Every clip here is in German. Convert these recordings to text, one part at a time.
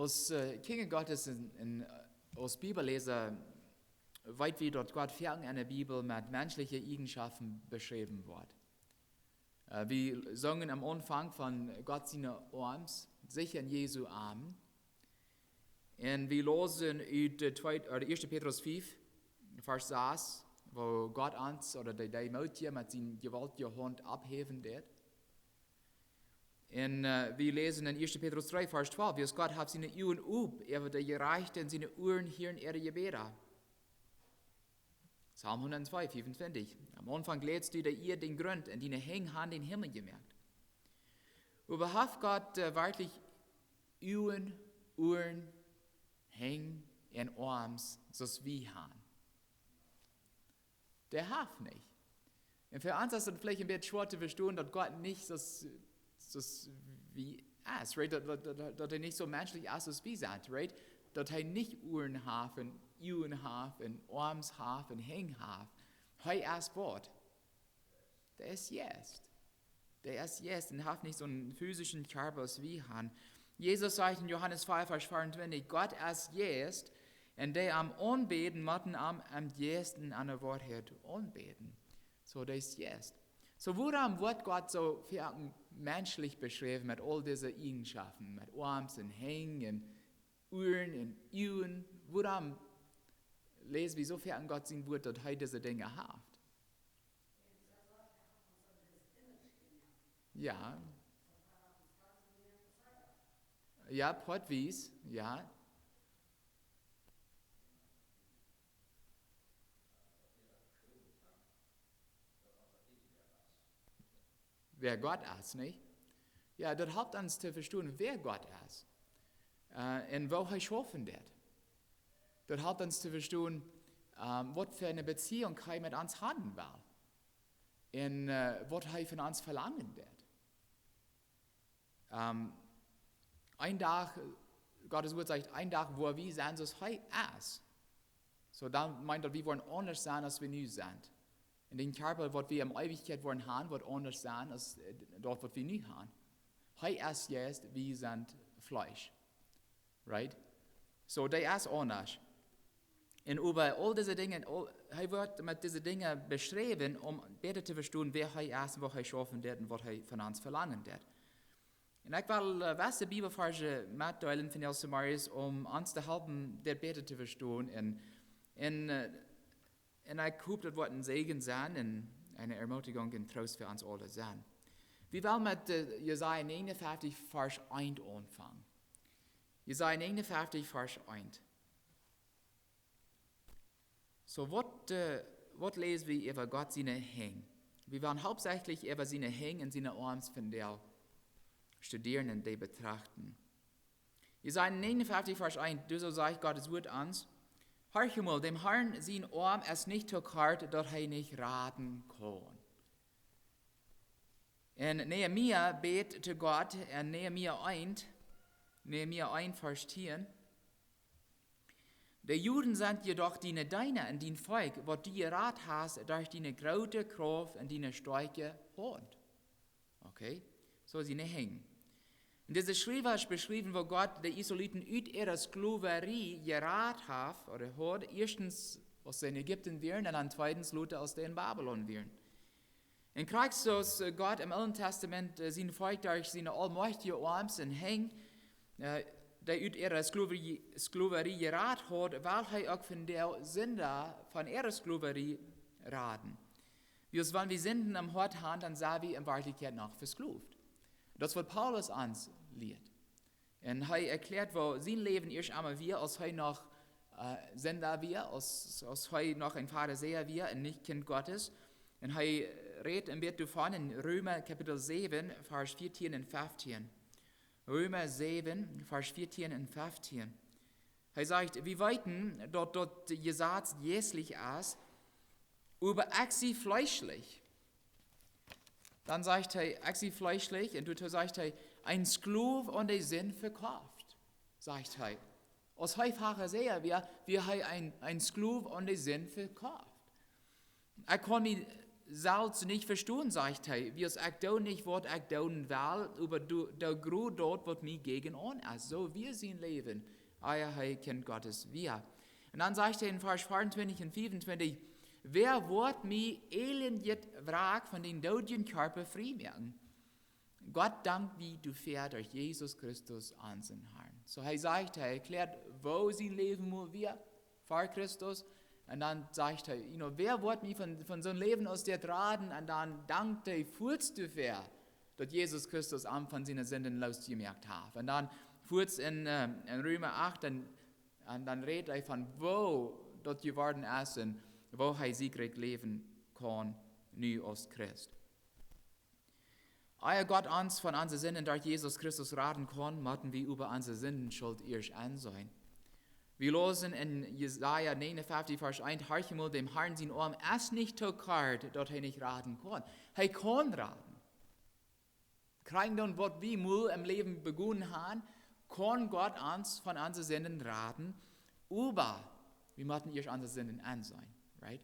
Als Kinder Gottes als Bibelleser weit wie dort Gott fern in der Bibel mit menschlichen Eigenschaften beschrieben wird. Wir sagen am Anfang von Gott seine Arms, sich in Jesu Armen. Und wir lesen in 1. Petrus 5, Vers 6, wo Gott uns oder der Mutter mit seiner gewaltigen Hand abheben wird. Und wir lesen in 1. Petrus 3, Vers 12, wie es Gott hat seine Ohren up, wird der Gerechte und seine Ohren hören ihre Gebete. Psalm 102, 25. Am Anfang lädst du ihr den Grund und deine Hänge haben den Himmel gemerkt. Überhaupt Gott wirklich Ohren, Hänge und Arms, so wie haben. Der hat nicht. Und für uns ist es vielleicht ein bisschen schwer zu verstehen, dass Gott nicht so wie ist, right? Dass er nicht so menschlich ist, als wir sind, right? Dass er nicht Ohren hat, und Augen hat, und Arms hat, und Hänge hat. Er ist Gott. Der ist jetzt. Der ist jetzt und hat nicht so einen physischen Körper, als wir haben. Jesus sagt in Johannes 5, Vers 24, Gott ist jetzt, und der am Anbeten, müssen am jesten an der Wahrheit anbeten. So, der ist jetzt. So, warum wird Gott so menschlich beschrieben mit all diesen Eigenschaften, mit Arms und Hängen, Ohren und Augen? Warum lesen wir so viel an Gott sein Wort, dass er diese Dinge hat? Ja. Ja, potwies, ja. Wer Gott ist, nicht? Ja, das hilft uns zu verstehen, wer Gott ist. Und wo er schaffen wird. Das hilft uns zu verstehen, was für eine Beziehung er mit uns haben will. Und was er von uns verlangen wird. Ein Tag, Gottes Wort sagt, ein Tag, wo wir sind, so ist es. So dann meint er, wir wollen anders sein, als wir nu sind. In den Körper, was wir in Ewigkeit wollen haben, wird anders sein, als dort, was wir nu haben. Er ist jetzt, wir sind Fleisch. Right? So, der ist anders. Und über all diese Dinge, er wird mit diesen Dingen beschrieben, um besser zu verstehen, wer er ist, was er schaffen wird und was er von uns verlangen wird. Und ich will die Bibelverse mitteilen von Jesus Marius, um uns zu helfen, das besser zu verstehen. Und ich hoffe, das wird ein Segen sein und eine Ermutigung und Trost für uns alle sein. Wir wollen mit Jesaja 59, Vers 1 anfangen. Jesaja 59, Vers 1. So, was lesen wir über Gott seine Hänge? Wir wollen hauptsächlich über seine Hänge und seine Arms von der studieren und die betrachten. Jesaja 59, Vers 1, du so sagt Gottes Wort ans, horche mal, dem Herrn sein Arm ist nicht so hart, dass er nicht raten kann. Und Nehemia bet zu Gott, und Nehemia 1, Vers 10, die Juden sind jedoch deine und dein Volk, was du gerat hast, durch deine große Kraft und deine starke Hand. Okay, so sie nicht hängen. Und diese Schrift ist beschrieben, wo Gott die Israeliten aus ihrer Sklaverei gerat hat, oder hat, erstens aus den Ägypten wären, und dann zweitens Leute aus den Babylon wären. In Christus Gott im Alten Testament sein Volk durch seine allmächtige Arms und Hänge, der aus ihrer Sklaverei gerat hat, weil er auch von der Sünder von ihrer Sklaverei raten. Wenn wir Sünden am Hort haben, dann sind wir in Wirklichkeit noch versklavt. Das wird Paulus uns lehrt. Und er erklärt, wo sein Leben erst einmal wir, als er noch Sünder wir, als er noch ein Pharisäer wir und nicht Kind Gottes. Und er redet im Bild davon in Römer Kapitel 7, Vers 14 und 15. Römer 7, Vers 14 und 15. Er sagt, wir weiten, dort gesagt jässlich ist, über exi fleischlich. Dann sagt er, exi fleischlich, und du sagt er, ein Sklav und der Sinn verkauft, sagt er. Als Heifhacher sehe wir haben ein Sklav und der Sinn verkauft. Ich kann mir selbst nicht verstehen, sagt er, wie es auch nicht, was ich tun will, aber der Grund dort wird mir gegen uns. Also wir sind Leben, euer Kind Gottes, wir. Und dann sagt er in Vers 24 und 25, wer wird mir elendet Wrack von den toten Körper freimachen? Gott dankt, wie du fährst durch Jesus Christus unseren Herrn. So er sagt, er erklärt, wo sein Leben muss wir vor Christus. Und dann sagt er, wer wird mich von so einem Leben aus der tragen? Und dann dankt er, fühlst du fair, dass Jesus Christus am von seinen Sünden losgemerkt hat. Und dann führt in Römer 8, und dann redet er von, wo dort geworden ist und wo er siegreich leben kann, nu als Christ. Euer Gott uns von unseren Sünden durch Jesus Christus raten kann, müssen wir über unsere Sünden schuld erst ansehen. Wir lesen in Jesaja 59, Vers 1, horche mal dem Herrn sein Arm, es nicht so kalt, dass er nicht raten kann. Er kann raten. Kriegen dann, was wir mal im Leben begonnen haben, kann Gott uns von unseren Sünden raten, aber wir müssen erst unsere Sünden ansehen. Right?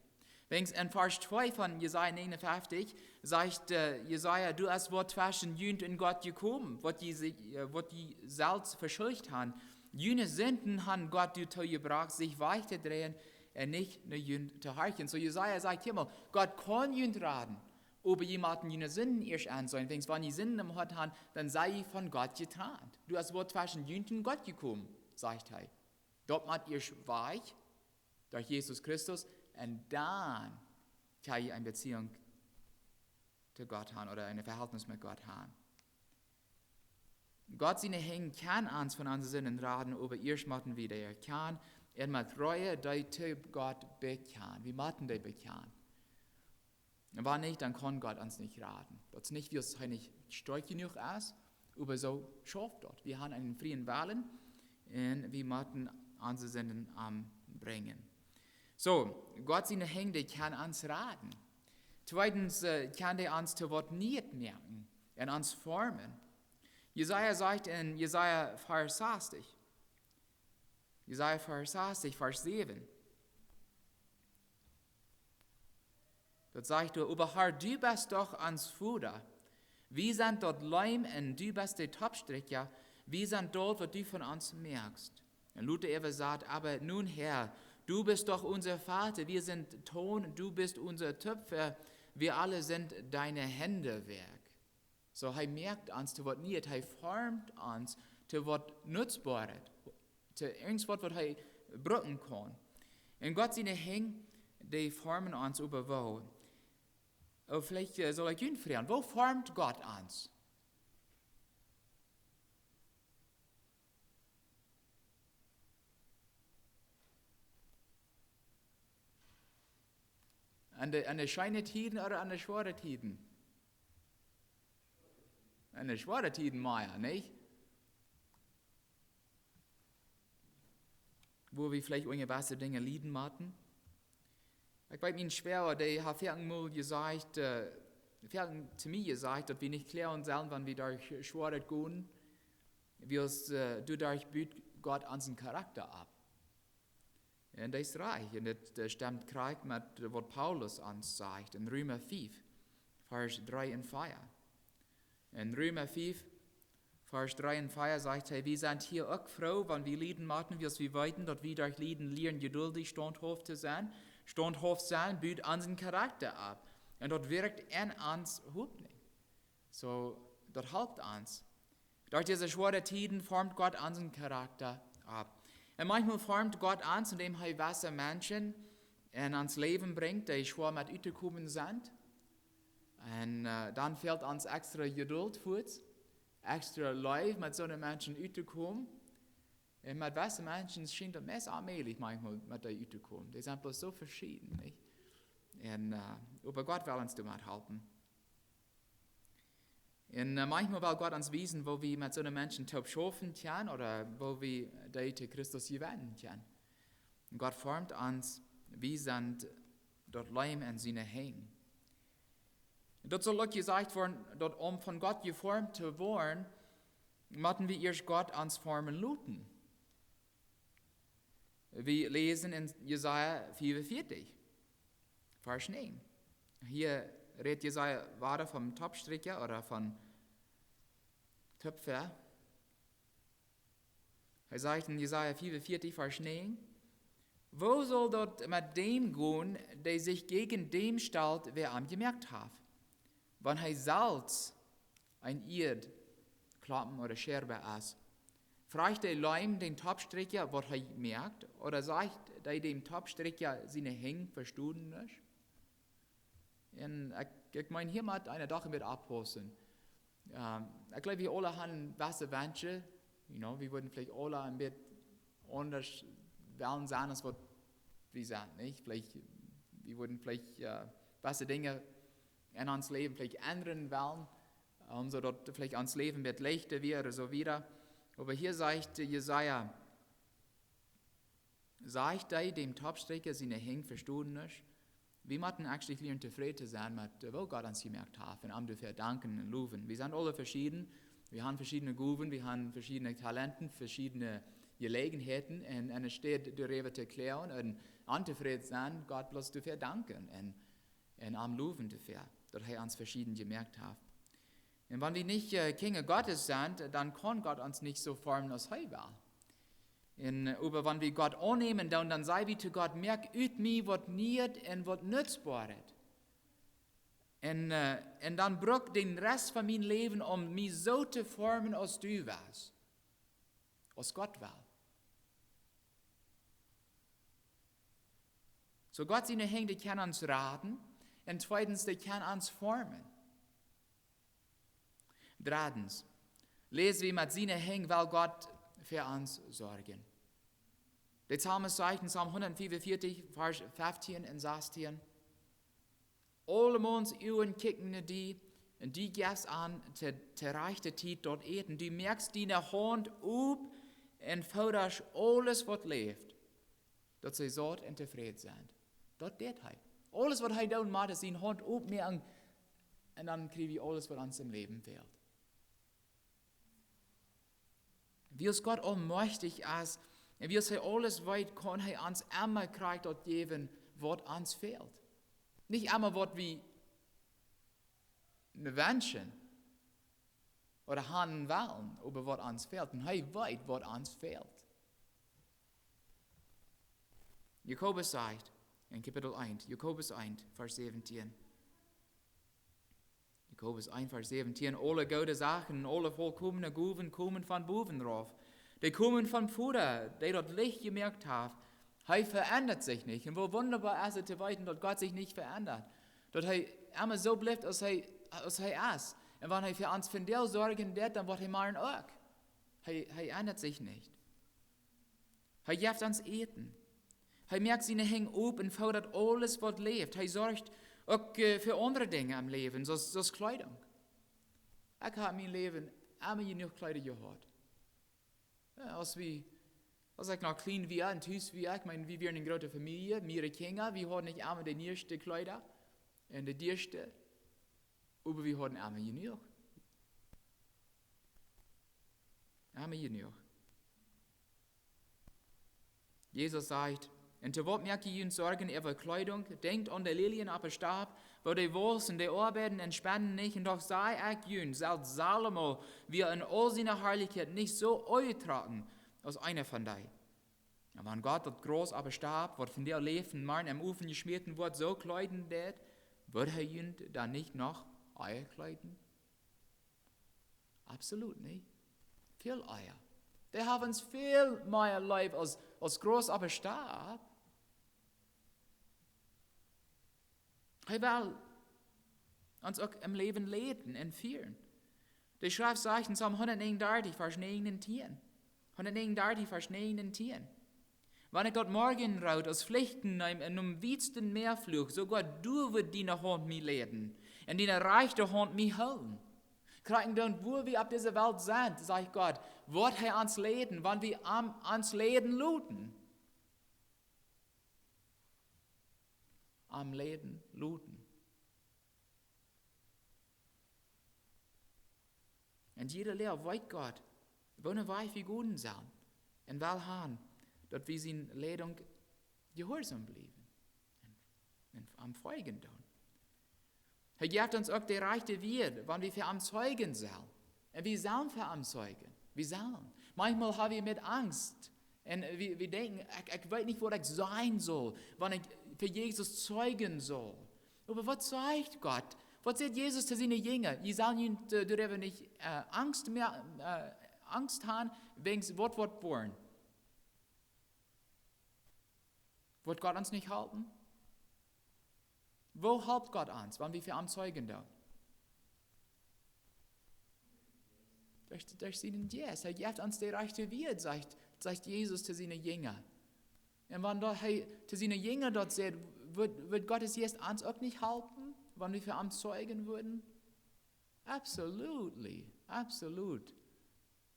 Wenn in Vers 2 von Jesaja 59 sagt Jesaja, du hast Wort zwischen Jünd und Gott gekommen, was die selbst verschuldigt haben. Jene Sünden haben Gott dazu gebracht, sich weiterzudrehen und nicht nur Jünd zu horchen. So Jesaja sagt hier mal, Gott kann Jünd raten, aber jemanden jene Sünden erst ansehen. Wenn die Sünden im Hort haben, dann sei von Gott getrennt. Du hast Wort zwischen Jünd und Gott gekommen, sagt er. Dort macht ihr weich durch Jesus Christus und dann kann ihr eine Beziehung zu Gott haben oder ein Verhältnis mit Gott haben. Gott seine Hänge kann uns von unseren Sünden raten, aber ihr müssen wieder erkennen, mit Reue, die zu Gott bekennen. Wir müssen die bekennen. Und wenn nicht, dann kann Gott uns nicht raten. Das ist nicht, wie es nicht stark genug ist, aber so schafft dort. Wir haben einen freien Willen und wir müssen unsere Sünden bringen. So, Gott seine Hände kann uns raten. Zweitens kann er uns zu Wort nicht merken und uns formen. Jesaja sagt in Jesaja 64, Vers 7, dort sagt er, aber Herr, du bist doch ans Fuder. Wir sind dort Leim und du bist der Topstricker. Wir sind dort, was du von uns merkst. Und Luther Ewe sagt, aber nun Herr, du bist doch unser Vater, wir sind Ton, du bist unser Töpfer, wir alle sind deine Händewerk. So, er merkt uns zu was nicht, er formt uns zu was Nutzbares, zu irgendwas, was er brücken kann. Und Gott seine Hänge, die formen uns über wo. Und vielleicht soll ich ihn fragen, wo formt Gott uns? An der scheinen Tiden oder an der schweren Tiden? An der schweren Tiden, Meier, nicht? Wo wir vielleicht irgendwelche Dinge leiden müssen. Ich weiß nicht schwer, die haben irgendwann gesagt, zu mir gesagt, dass wir nicht klären sollen, wenn wir durch schwere gehen, dadurch büht Gott unseren Charakter ab. Und das ist reich. Und das stimmt gleich mit, was Paulus uns sagt, in Römer 5, Vers 3 und 4. In Römer 5, Vers 3 und 4 sagt er, wir sind hier auch froh, wenn wir leiden machen, wie wir weiten, dass wir durch Leiden lernen, geduldig, standhaft zu sein. Standhaft sein büht unseren Charakter ab. Und das wirkt in uns Hoffnung. So, das hilft uns. Durch diese schweren Tiden formt Gott unseren Charakter ab. Und manchmal formt Gott uns, indem er weiße Menschen in uns Leben bringt, die schwer mit uitgekommen sind. Und dann fehlt uns extra Geduld für uns, extra Leid mit so einem Menschen uitgekommen. Und mit weißen Menschen scheint das mehr allmählich manchmal mit der uitgekommen. Die sind bloß so verschieden. Nicht? Und, aber Gott will uns damit helfen. Und manchmal will Gott uns wissen, wo wir mit so einem Menschen taub schaffen können oder wo wir die zu Christus gewinnen können. Und Gott formt uns, wir sind dort Leim in seine Hänge. Dort soll auch gesagt werden, dort um von Gott geformt zu werden, müssen wir erst Gott uns formen lassen. Wir lesen in Jesaja 44, Vers 9. Hier redet Jesaja weiter vom Topstricker oder von Töpfer. Er sagt in Jesaja 44, Vers 9, wo soll dort mit dem gehen, der sich gegen dem stellt, wer am gemerkt hat? Wenn er Salz ein Erd, Klappen oder Scherbe ist, fragt der Leim den Topstricker, was er merkt, oder sagt er dem Topstricker seine Hänge verstanden ist? Und ich meine, hier mal eine Sache mit abholen. Ich glaube, wir alle haben weiße Wünsche. Wir würden vielleicht alle ein bisschen anders wollen sein, als was wir sind. Nicht? Wir würden vielleicht weiße Dinge in uns Leben vielleicht ändern wollen, so dass vielleicht uns Leben wird leichter wird oder so wieder. Aber hier sagt Jesaja, sagt er dem Topstricker seine Hänge verstanden ist, wir müssen eigentlich lernen, zufrieden sein mit, wo Gott uns gemerkt hat, und ihm dafür danken und loben. Wir sind alle verschieden, wir haben verschiedene Gaben, wir haben verschiedene Talente, verschiedene Gelegenheiten, und es steht darüber zu erklären und unzufrieden sein, Gott bloß dafür danken und ihm loben dafür, dass er uns verschieden gemerkt hat. Und wenn wir nicht Kinder Gottes sind, dann kann Gott uns nicht so formen, als er will. Aber wenn wir Gott annehmen, dann sei wir zu Gott, merk ut mir, was nicht und was nützbar ist. Und dann brauch den Rest von meinem Leben, um mich so zu formen, als du willst. Als Gott will. So Gott seine Hände, die kann uns raten, und zweitens, die kann uns formen. Drittens, lesen wir mit seinen Hängen, weil Gott für uns sorgen. Der Psalmist sagt in Psalm 144, Vers 15 und 16, alle Monds Uhren kicken die, und die gehst an, zur rechten Zeit dort eten. Du merkst deine Hand ab und forderst alles, was lebt, dass sie so und zufrieden sind. Dort geht er. Alles, was er tun macht, ist seine Hand abmerken, und dann kriegen wir alles, was uns im Leben fehlt. Wie es Gott allmächtig ist, und wie es alles weit kann, er uns immer kriegt dort geben, was uns fehlt. Nicht immer, was wir wünschen oder haben wollen, aber was uns fehlt. Und er weiß, was uns fehlt. Jakobus sagt in Kapitel 1, Jakobus 1, Vers 17. Jakobus 1, Vers 17. Alle gute Sachen, alle vollkommene Gaben kommen von Boven drauf. Die kommen vom Vater, der dort Licht gemerkt hat. Er verändert sich nicht. Und wo wunderbar ist es zu weiten, dass Gott sich nicht verändert. Dass er immer so bleibt, als er ist. Und wenn er für uns von der sorgen wird, dann wird er mal auch. Er ändert sich nicht. Er gibt uns Eten. Er merkt seine Hänge ab und fordert alles, was lebt. Er sorgt auch für andere Dinge im Leben, so Kleidung. Ich habe mein Leben immer genug Kleider gehabt. Ja, als ich noch klein war und süß war, ich meine, wir waren eine große Familie, mehrere Kinder, wir hatten nicht immer die neuesten Kleider und die dierste, aber wir hatten immer genug. Immer genug. Jesus sagt, und zu was merkt ihr uns Sorgen über Kleidung? Denkt an die Lilien auf den Stab, wo die wachsen, die arbeiten und spenden nicht, und doch sei ich jün, selbst Salomo, wie in all seiner Herrlichkeit nicht so tragen als einer von denen. Und wenn Gott das groß auf den Stab, was von der lebten Mann am Ofen geschmierten wird, so kleiden wird, wird er jün dann nicht noch Eier kleiden? Absolut nicht. Viel Eier. Die haben viel mehr Leib als groß auf den Stab. Er will uns auch im Leben leiten und führen. Die Schrift sagt in Psalm 139, Vers 9 und 10. 139, Vers 9 und 10. Wenn ich dort morgen raut aus Pflichten nehme und um wüsten Meer flog, so Gott, du wird deine Hand mich leiten und deine rechte Hand mich halten. Kriegen dann, wo wir auf dieser Welt sind, sagt Gott, wird er uns leiten, wenn wir ans Leben luten. Am Leben luten. Und jeder Lehrer weiß Gott, wollen wir wie Guten sein und will haben, dass wir seine Leitung gehorsam bleiben und am Folgen tun. Er gibt uns auch die rechte Wert, wann wir für am Zeugen sollen. Und wir sollen für am Zeugen. Wir sollen. Manchmal haben wir mit Angst. Und wir denken, ich weiß nicht, wo ich sein soll, wann ich für Jesus zeugen soll. Aber was sagt Gott? Was sagt Jesus zu seinen Jüngern? Die sollen darüber nicht Angst haben, wegen was wird born. Wird Gott uns nicht halten? Wo hält Gott uns, wenn wir für am Zeugen da? Durch seinen Yes. Er gibt uns die rechte Wert, sagt Jesus zu seinen Jüngern. Und wenn dort, zu seinen Jüngern dort sagt, wird Gottes Yes uns auch nicht halten, wenn wir für am Zeugen würden? Absolutely. Absolut.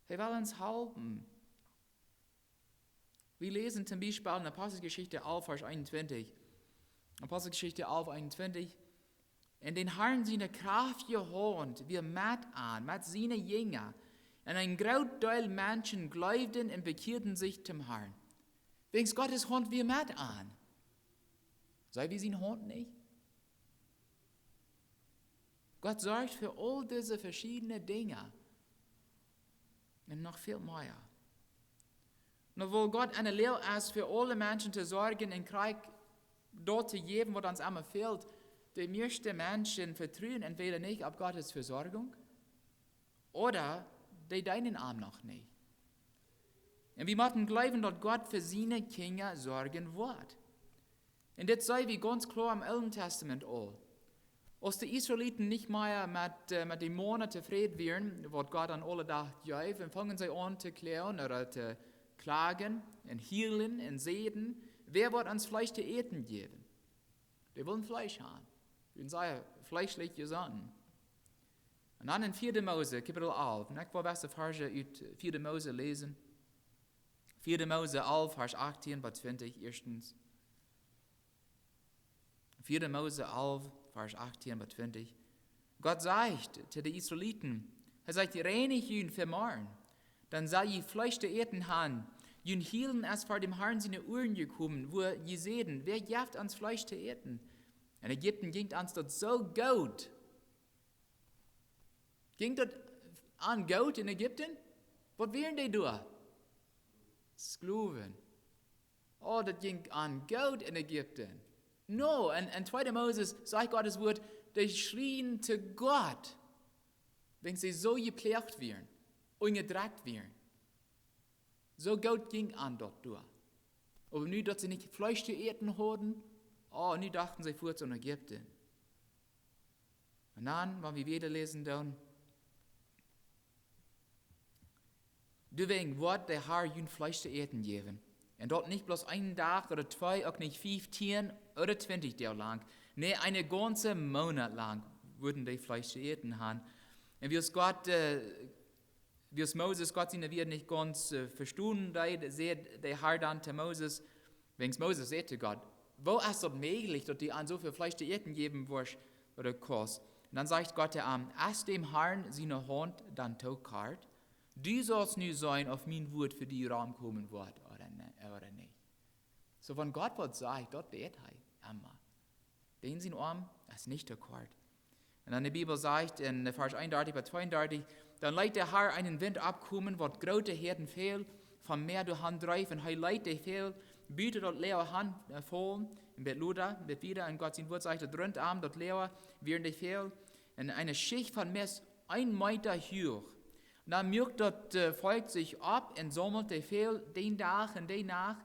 Er will uns halten. Wir lesen zum Beispiel in Apostelgeschichte 11, Vers 21. Apostelgeschichte 11, 21. In den Herrn seine Kraft geholt, wir mit seine Jünger. Und ein Großteil Menschen glaubten und bekehrten sich zum Herrn. Wegen Gottes Hand wir mit an. Sei wir sein Hand nicht? Gott sorgt für all diese verschiedenen Dinge. Und noch viel mehr. Und obwohl Gott eine Lehre ist, für alle Menschen zu sorgen und Krieg dort zu geben, was uns einmal fehlt, die meisten Menschen vertrauen entweder nicht auf Gottes Versorgung oder die deinen Arm noch nicht. Und wir müssen glauben, dass Gott für seine Kinder sorgen wird. Und das sei wie ganz klar im Alten Testament all. Als die Israeliten nicht mehr mit den Monaten zufrieden wären, was Gott an alle Tag gibt, dann fangen sie an zu klären oder zu klagen und heilen und sehen, wer wird uns Fleisch zu essen geben? Die wollen Fleisch haben. Die sind fleischlich gesonnen. Und dann in 4. Mose, Kapitel 11, ich will was Verse aus 4. Mose lesen. 4. Mose 11, Vers 18 bis 20 erstens. 4. Mose 11, Vers 18 bis 20. Gott sagt zu den Israeliten, er sagt, reinig ihn für morgen, dann soll ihr Fleisch zu essen haben. Jün hielten es vor dem Herrn seine Uhren gekommen, wo je sehen, wer gibt ans Fleisch zu essen? In Ägypten ging uns dort so gut. Ging dort an gut in Ägypten? Was wären die da? Sklaven. Oh, das ging an gut in Ägypten. No, in 2. Moses sagt Gottes Wort, die schrien zu Gott, wenn sie so gepflegt wären und gedreckt wären. So gut ging an dort durch. Aber nun, dass sie nicht Fleisch zu essen hatten, nun dachten sie vor zu Ägypten. Und dann, wenn wir wieder lesen, dann, deswegen wird der Herr ihnen Fleisch zu essen geben. Und dort nicht bloß einen Tag oder 2, auch nicht 15 oder 20 Tage lang. Nee, eine ganze Monat lang würden die Fleisch zu essen haben. Und wie es Moses Gott seine wird nicht ganz verstanden, da sagt der Herr dann zu Moses, wegen Moses sagte Gott, wo ist es möglich, dass die an so viel Fleisch zu essen geben wirst oder kost? Und dann sagt Gott als dem Herrn seine Hand dann tokart, du sollst nu sein, auf mein Wort für die Raum kommen wird oder nicht. So wenn Gott was sagt, dort wird er immer. Den sein Arm ist nicht tokart. Und dann die Bibel sagt in Vers 31 bis 32, dann lässt der Herr einen Wind abkommen, wird große Herden fehl, vom Meer durch Hand dreif, und er leitet die fehl, bietet dort leer Hand voll, und wird Luda, wird wieder, und Gott sein Wort sagt, dort rundam, dort leer, während die fehl, und eine Schicht von Mess 1 Meter hoch. Und dann mögt dort folgt sich ab, und sammelt die fehl, den Tag und den nach,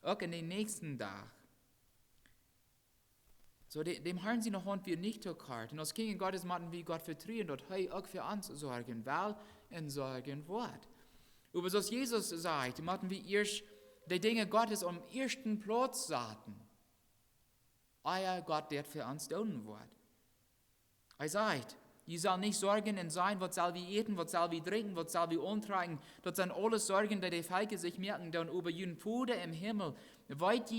auch in den nächsten Tag. So, dem Herrn seine Hand wird nicht so kalt. Und als Kinder Gottes machen wir Gott vertrauen, dass er auch für uns sorgen will und sorgen wird. Aber so was Jesus sagt, machen wir erst die Dinge Gottes am ersten Platz setzen. Euer Gott, der für uns tun wird. Er sagt, ihr soll nicht sorgen und sein, was soll wir essen, was soll wir trinken, was soll wir antragen. Das sind alles Sorgen, die Völker sich merken, dann über ihren Vater im Himmel, dort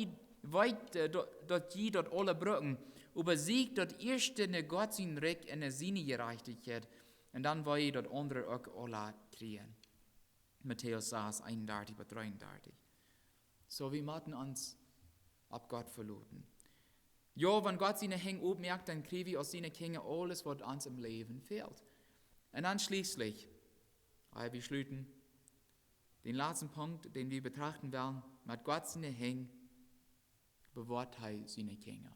je dort alle brücken, übersiegt dort erste ne Gott sein Recht und seine Gerechtigkeit, und dann war je dort andere auch alle kriegen. Matthäus 6, 31 bis 33. So, wir müssen uns ab Gott verlassen. Ja, wenn Gott seine Hänge aufmerkt, dann kriegen wir aus seinen Kindern alles, was uns im Leben fehlt. Und dann schließlich, wir schließen den letzten Punkt, den wir betrachten werden, mit Gott seine Hänge bewahrt er seine Kinder.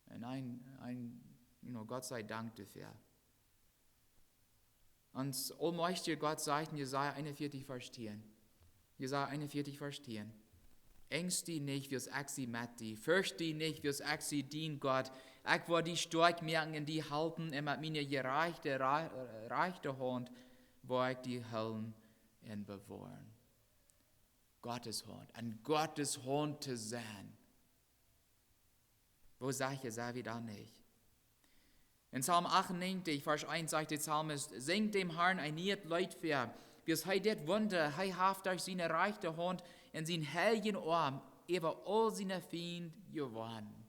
Und Gott sei Dank dafür. Und allmächtiger Gott sagt in Jesaja 41, Vers 10. Jesaja 41, Vers 10. Ängst dich nicht, wir's sie mit dir. Fürcht dich nicht, wir's sie dient Gott. Ich will die stark merken, die halten, und mit meiner gereichte Hand, wo ich die halten und bewahren. Gottes Hand, an Gottes Hand zu sein. Wo sag ich da nicht? In Psalm 98, Vers 1 sagt der Psalmist, singt dem Herrn ein Lied Leid für, wie es das Wunder, haft durch seine rechte Hand in seinen heiligen Arm über all seine Feinde gewonnen.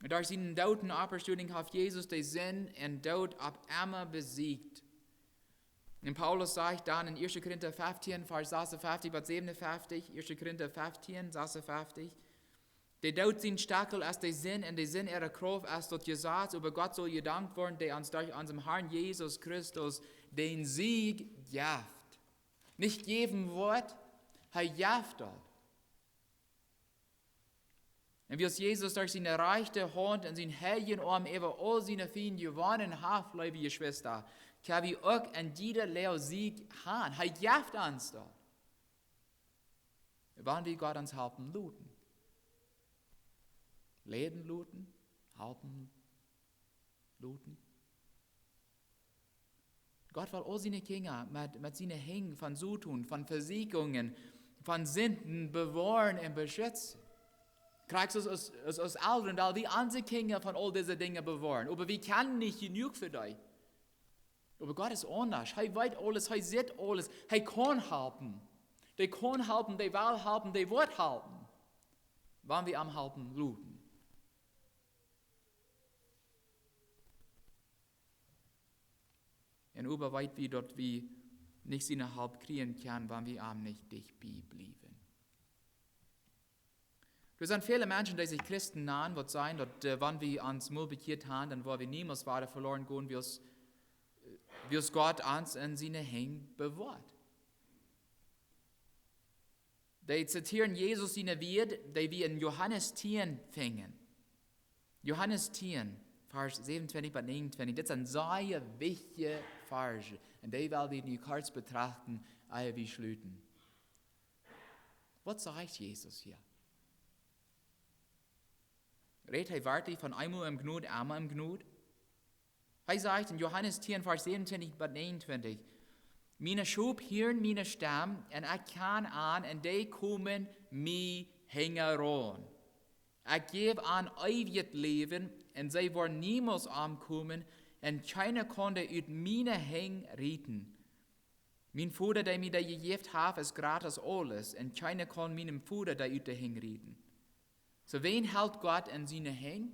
Und durch seinen Tod und Auferstehung hat Jesus den Sinn und Tod ab einmal besiegt. Und Paulus sagt dann in 1. Korinther 15, Vers 56 bis 57, 1. Korinther 15, 56, der Tod sind stärker als der Sinn und der Sinn ihrer Kraft als dort gesagt, über Gott soll gedankt worden, der uns durch unseren Herrn Jesus Christus den Sieg jaft. Nicht geben wird, er jaft dort. Und wie es Jesus durch seine rechte Hand und seinen heiligen Arm über all seine Feinde gewonnen hat, liebe Geschwister, kann wir auch an jeder Lehre Sieg haben. Er jaft uns dort. Wann wir Gott uns helfen, looten. Läden looten, helfen, looten. Gott will all seine Kinder mit seinen Hängen von Zutun, von Versiegungen, von Sünden bewahren und beschützen. Kriegst du aus Eltern, all die andere Kinder von all diesen Dingen bewahren. Aber wir können nicht genug für dich. Aber Gott ist anders. Er weiß alles, er sieht alles. Er kann helfen. Der kann helfen, der will helfen, der wird helfen. Wann wir am Helfen looten. Und überweit wie dort wie nicht seine Halb kriegen kann, wenn wir am nicht dich blieben. Du sind viele Menschen, die sich Christen nahen, wird sein, dass wenn wir uns mal bekehrt haben, dann wollen wir niemals weiter verloren gehen, wie es Gott uns in seine Hänge bewahrt. Die zitieren Jesus in der Wort, die wir in Johannes 10 fingen. Johannes 10, Vers 27 bis 29, das sind sehr wichtige Verse. Und die werden wir in kurz betrachten, ehe wir schließen. Was sagt Jesus hier? Redet er wirklich von einmal im Gnut, einmal im Gnut? Er sagt in Johannes 10, Vers 27 bis 29, meine Schub hören meine Stimme, und ich kann an, und die kommen mir heran. Ich gebe an ewiges Leben, und sie werden niemals ankommen, und keiner konnte aus meiner Hänge retten. Mein Vater, der mir da gegeben hat, ist gratis alles, und keiner kann meinem Vater da aus der Hänge retten. So wen hält Gott in seine Hänge?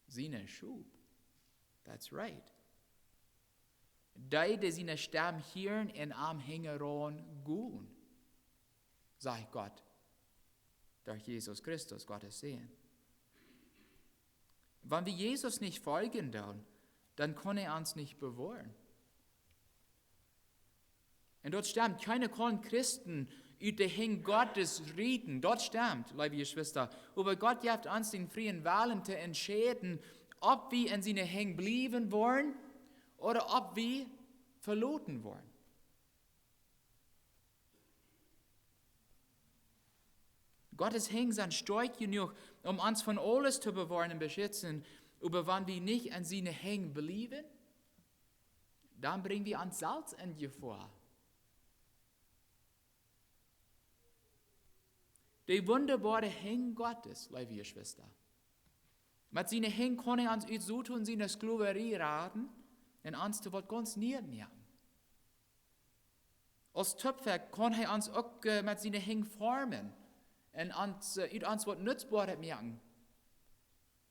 Seine Schub. That's right. Die seine Stimme hören und am Hängeron gehen, sagt Gott. Durch Jesus Christus, Gottes Sehen. Wenn wir Jesus nicht folgen, dann kann er uns nicht bewahren. Und dort stimmt, keiner kann Christen aus der Hänge Gottes retten. Dort stimmt, liebe Geschwister. Aber Gott gibt uns den freien Willen zu entscheiden, ob wir in seine Hänge bleiben wollen oder ob wir verloren wollen. Gottes Hänge sind stark genug, um uns von alles zu bewahren und beschützen. Aber wenn wir nicht an seine Hänge bleiben, dann bringen wir uns selbst in Gefahr. Die wunderbare Hänge Gottes, liebe Geschwister. Mit seinen Hängen kann er uns aus so tun, seine Sklaverei raten und uns zu was ganz nehmen. Als Töpfer kann er uns auch mit seinen Hängen formen und uns was Nützbares machen.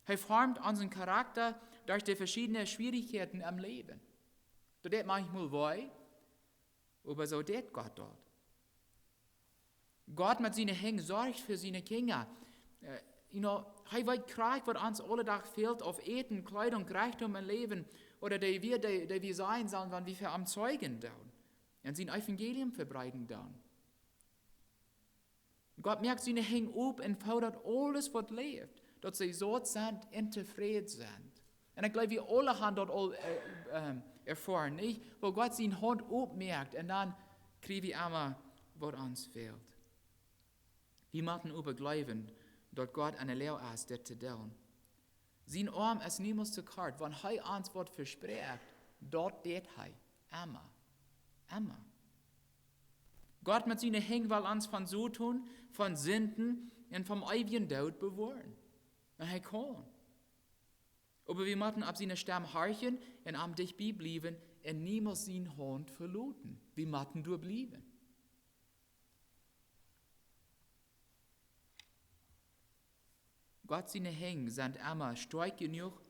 Er formt unseren Charakter durch die verschiedenen Schwierigkeiten im Leben. Das ist manchmal weh, aber so geht Gott dort. Gott mit seinen Hängen sorgt für seine Kinder. Er weiß kriegt, was uns alle Tag fehlt, auf Eten, Kleidung, Reichtum und Leben, oder die wir sein sollen, wenn wir für am Zeugen dauern und sein Evangelium verbreiten dauern. Gott merkt seine Hänge auf und fordert alles, was lebt, dass sie so sind und zufrieden sind. Und ich glaube, wir alle haben dort erfahren, nicht? Wo Gott seine Hand aufmerkt und dann kriegen wir einmal, was uns fehlt. Wir müssen überglauben, dass Gott eine Lehre ist, das zu tun. Sein Arm ist niemals zu kalt. Wenn er uns was verspricht, dort tät er. Immer. Immer. Gott mit seinen Hängen will uns von so tun, von Sünden und vom ewigen Tod bewahren. Und er kann. Aber wir müssen auf seine Stimme horchen und am dich bleiben und niemals seine Hand verlassen. Wir müssen durchbleiben. Gott seine Hänge sind immer stark genug,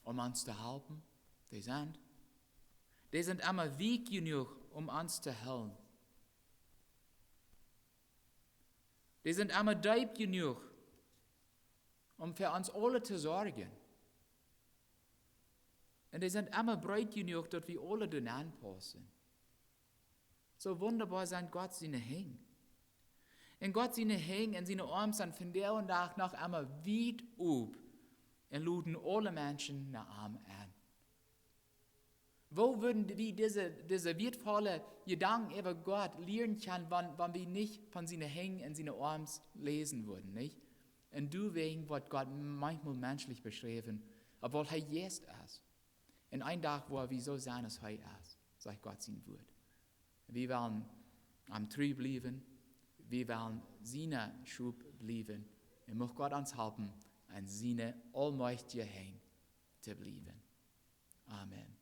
um uns zu helfen. Die sind immer weak genug, um uns zu helfen. Die sind immer deep genug, um für uns alle zu sorgen. Und die sind immer breit genug, dass wir alle den anpassen. So wunderbar sind Gott seine Hänge. Und Gott seine Hänge und seine Arme sind von der und nach noch einmal weit auf und luden alle Menschen nach Arm an. Wo würden wir diese wertvolle Gedanken über Gott lernen können, wenn wir nicht von seinen Hängen und seinen Armen lesen würden, nicht? Und du wegen, was Gott manchmal menschlich beschrieben, obwohl er jetzt ist. Und ein Tag, wo wir so sein, als er ist, sagt Gott sein Wort. Wir wollen am Treu bleiben, wir wollen seine Schub bleiben. Und möge Gott uns helfen, an seine allmächtige Hänge zu bleiben. Amen.